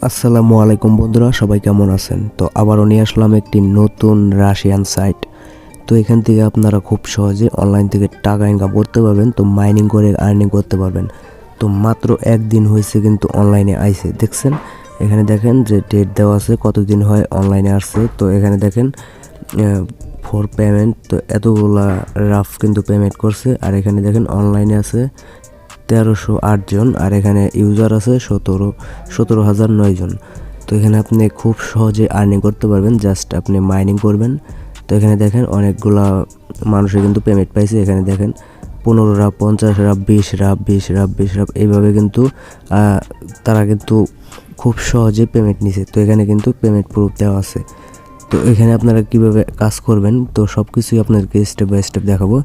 আসসালামু আলাইকুম বন্ধুরা, সবাই কেমন আছেন? তো আবারও নিয়ে আসলাম একটি নতুন রাশিয়ান সাইট। তো এখান থেকে আপনারা খুব সহজে অনলাইন থেকে টাকা ইনকাম করতে পারবেন। তো মাইনিং করে আর্নিং করতে পারবেন। তো মাত্র একদিন হয়েছে কিন্তু অনলাইনে আইছে, দেখছেন? এখানে দেখেন যে ডেট দেওয়া আছে, কতদিন হয় অনলাইনে আসছে। তো এখানে দেখেন ফর পেমেন্ট, তো এতগুলা রাফ কিন্তু পেমেন্ট করছে। আর এখানে দেখেন অনলাইনে আছে 1308 জন, আর এখানে ইউজার আছে 17,009 জন। তো এখানে আপনি খুব সহজে আর্নিং করতে পারবেন, জাস্ট আপনি মাইনিং করবেন। তো এখানে দেখেন অনেকগুলা মানুষের কিন্তু পেমেন্ট পাইছে। এখানে দেখেন 15 wrap, 50 wrap, 20 wrap, 20 wrap, 20 wrap, এইভাবে কিন্তু তারা কিন্তু খুব সহজে পেমেন্ট নিছে। তো এখানে কিন্তু পেমেন্ট প্রুফ দেওয়া আছে। তো এখানে আপনারা কিভাবে কাজ করবেন, তো সব কিছুই আপনাদেরকে স্টেপ বাই স্টেপ দেখাবো।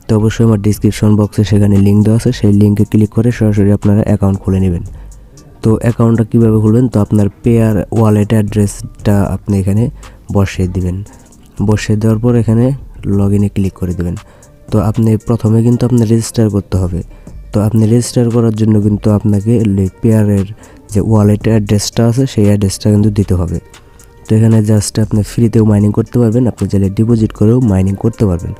তো অবশ্যই আমার ডিসক্রিপশন বক্সে সেখানে লিঙ্ক দেওয়া আছে, সেই লিঙ্কে ক্লিক করে সরাসরি আপনারা অ্যাকাউন্ট খুলে নেবেন। তো অ্যাকাউন্টটা কীভাবে খুলবেন, তো আপনার পেয়ার ওয়ালেট অ্যাড্রেসটা আপনি এখানে বসিয়ে দিবেন। বসিয়ে দেওয়ার পর এখানে লগ ইনে ক্লিক করে দেবেন। তো আপনি প্রথমে কিন্তু আপনার রেজিস্টার করতে হবে। তো আপনি রেজিস্টার করার জন্য কিন্তু আপনাকে পেয়ারের যে ওয়ালেট অ্যাড্রেসটা আছে সেই অ্যাড্রেসটা কিন্তু দিতে হবে। তো এখানে জাস্ট আপনি ফ্রিতেও মাইনিং করতে পারবেন, আপনি চাইলে ডিপোজিট করেও মাইনিং করতে পারবেন।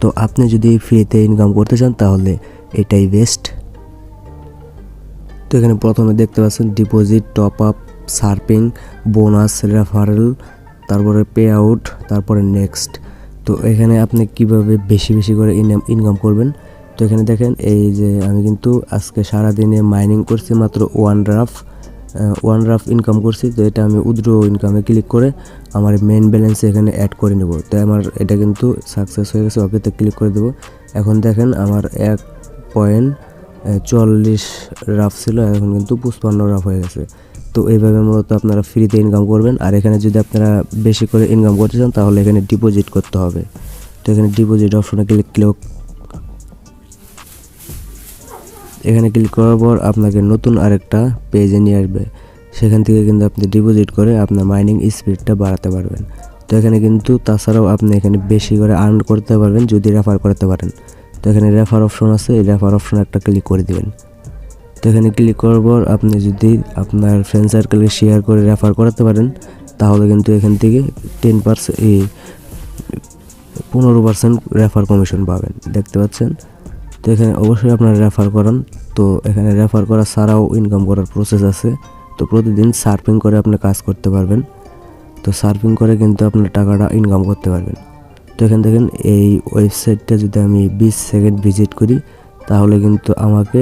তো আপনি যদি ফ্রিতে ইনকাম করতে চান তাহলে এটাই বেস্ট। তো এখানে প্রথমে দেখতে পাচ্ছেন ডিপোজিট, টপ আপ, সার্পিং, বোনাস, রেফারেল, তারপরে পে আউট, তারপরে নেক্সট। তো এখানে আপনি কিভাবে বেশি বেশি করে ইনকাম করবেন, তো এখানে দেখেন এই যে আমি কিন্তু আজকে সারাদিনে মাইনিং করছি মাত্র ওয়ান রাফ ইনকাম করছি। তো এটা আমি উইথড্র ইনকামে ক্লিক করে আমার মেন ব্যালেন্সে এখানে অ্যাড করে নেব। তো আমার এটা কিন্তু সাকসেস হয়ে গেছে, ওকেতে ক্লিক করে দেবো। এখন দেখেন আমার 1.44 রাফ ছিল, এখন কিন্তু 55 রাফ হয়ে গেছে। তো এইভাবে মূলত আপনারা ফ্রিতে ইনকাম করবেন। আর এখানে যদি আপনারা বেশি করে ইনকাম করতে চান তাহলে এখানে ডিপোজিট করতে হবে। তো এখানে ডিপোজিট অপশনে এখানে ক্লিক করার পর আপনাকে নতুন আরেকটা পেজে নিয়ে আসবে। সেখান থেকে কিন্তু আপনি ডিপোজিট করে আপনার মাইনিং স্পিডটা বাড়াতে পারবেন। তো এখানে কিন্তু তাছাড়াও আপনি এখানে বেশি করে আর্ন করতে পারবেন যদি রেফার করতে পারেন। তো এখানে রেফার অপশন আছে, এই রেফার অপশন একটা ক্লিক করে দিবেন। তো এখানে ক্লিক করার পর আপনি যদি আপনার ফ্রেন্ড সার্কেলকে শেয়ার করে রেফার করাতে পারেন তাহলে কিন্তু এখান থেকে 15% রেফার কমিশন পাবেন, দেখতে পাচ্ছেন? তো এখানে অবশ্যই আপনারা রেফার করান। তো এখানে রেফার করা ছাড়াও ইনকাম করার প্রসেস আছে। তো প্রতিদিন সার্ফিং করে আপনি কাজ করতে পারবেন। তো সার্ফিং করে কিন্তু আপনার টাকাটা ইনকাম করতে পারবেন। তো এখানে দেখেন এই ওয়েবসাইটটা যদি আমি 20 সেকেন্ড ভিজিট করি তাহলে কিন্তু আমাকে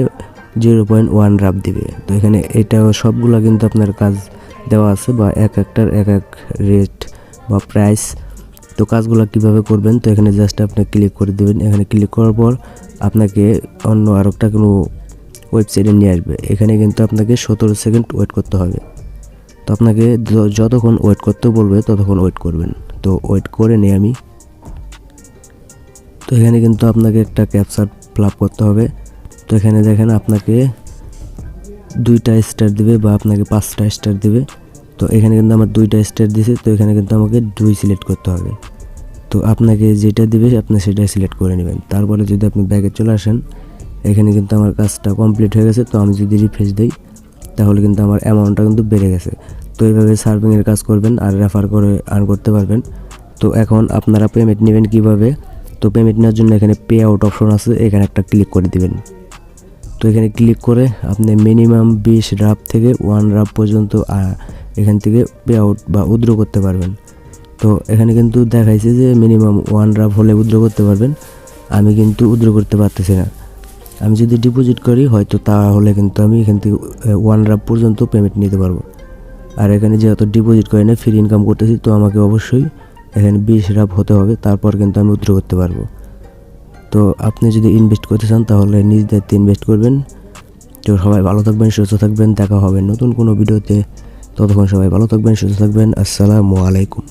0.1 রাপ দিবে। তো এখানে এটাও সবগুলো কিন্তু আপনার কাজ দেওয়া আছে, বা একটার এক রেট বা প্রাইস। তো কাজগুলো কিভাবে করবেন, তো এখানে জাস্ট আপনি ক্লিক করে দেবেন। এখানে ক্লিক করার পর আপনাকে অন্য আরেকটা কোনো ওয়েবসাইটে নিয়ে আসবে। এখানে কিন্তু আপনাকে 17 সেকেন্ড ওয়েট করতে হবে। তো আপনাকে যতক্ষণ ওয়েট করতে বলবে ততক্ষণ ওয়েট করবেন। তো ওয়েট করে নিই আমি। তো এখানে কিন্তু আপনাকে একটা ক্যাপচার ফিল আপ করতে হবে। তো এখানে দেখেন আপনাকে 2টা স্টার দিবে বা আপনাকে 5টা স্টার দিবে। তো এখানে কিন্তু আমার 2টা স্টার দিছে। তো এখানে কিন্তু আমাকে 2 সিলেক্ট করতে হবে। তো আপনাকে যেটা দিবে আপনি সেটাই সিলেক্ট করে নেবেন। তারপরে যদি আপনি ব্যাগে চলে আসেন, এখানে কিন্তু আমার কাজটা কমপ্লিট হয়ে গেছে। তো আমি যদি রিফ্রেশ দিই তাহলে কিন্তু আমার অ্যামাউন্টটা কিন্তু বেড়ে গেছে। তো এইভাবে সার্ভিংয়ের কাজ করবেন আর রেফার করে আর্ন করতে পারবেন। তো এখন আপনারা পেমেন্ট নেবেন কিভাবে, তো পেমেন্ট নেওয়ার জন্য এখানে পে আউট অপশন আছে, এখানে একটা ক্লিক করে দিবেন। তো এখানে ক্লিক করে আপনি মিনিমাম 20 রাপ থেকে 1 রাপ পর্যন্ত এখান থেকে পে আউট বা উইথড্র করতে পারবেন। তো এখানে কিন্তু দেখাইছে যে মিনিমাম 1 রাপ হলে উইথড্র করতে পারবেন। আমি কিন্তু উইথড্র করতে পারতেছি না। আমি যদি ডিপোজিট করি হয়তো তাহলে কিন্তু আমি এখান থেকে 1 রাপ পর্যন্ত পেমেন্ট নিতে পারবো। আর এখানে যেহেতু ডিপোজিট করে না ফ্রি ইনকাম করতেছি, তো আমাকে অবশ্যই এখানে 20 রাপ হতে হবে, তারপর কিন্তু আমি উইথড্র করতে পারবো। তো আপনি যদি ইনভেস্ট করতে চান তাহলে নিজ দায়িত্বে ইনভেস্ট করবেন। তো সবাই ভালো থাকবেন, সুস্থ থাকবেন, দেখা হবে নতুন কোনো ভিডিওতে। ততক্ষণ সবাই ভালো থাকবেন, সুস্থ থাকবেন। আসসালামু আলাইকুম।